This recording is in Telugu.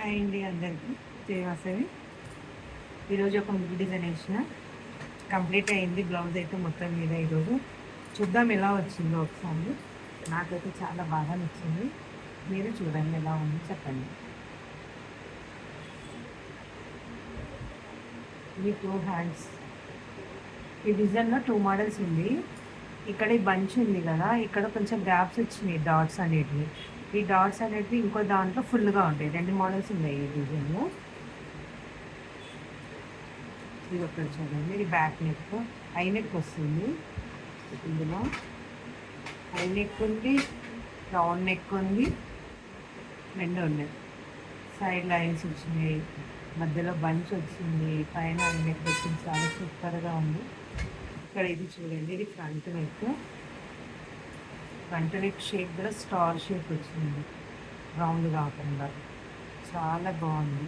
హాయ్ అండి అందరికీ జయవాసవి. ఈరోజు ఒక ముగ్గు డిజైన్ వేసిన కంప్లీట్ అయింది. బ్లౌజ్ అయితే మొత్తం మీద ఈరోజు చూద్దాం ఎలా వచ్చిందో ఒకసారి. నాకైతే చాలా బాగా నచ్చింది. మీరు చూడండి ఎలా ఉందో చెప్పండి. ఇది 2 హ్యాండ్స్. ఈ డిజైన్లో 2 మోడల్స్ ఉంది. ఇక్కడ ఈ బంచ్ ఉంది కదా, ఇక్కడ కొంచెం గ్యాప్స్ వచ్చినాయి డాట్స్ అనేటివి. ఈ డాట్స్ అనేటివి ఇంకో దాంట్లో ఫుల్గా ఉంటాయి. 2 మోడల్స్ ఉన్నాయి ఈ డిజైన్లో. ఇది ఒకటి చూడండి, ఇది బ్యాక్ నెక్, హై నెక్ వస్తుంది. ఇందులో హై నెక్ ఉంది, రౌండ్ నెక్ ఉంది, రెండు ఉన్నాయి. సైడ్ లైన్స్ వచ్చినాయి, మధ్యలో బంచ్ వచ్చింది, పైన హై నెక్ వచ్చింది. చాలా సూపర్గా ఉంది. ఇక్కడ ఇది చూడండి, ఇది front neck. Front neck shape కూడా స్టార్ షేప్ వచ్చింది, రౌండ్ కాకుండా చాలా బాగుంది.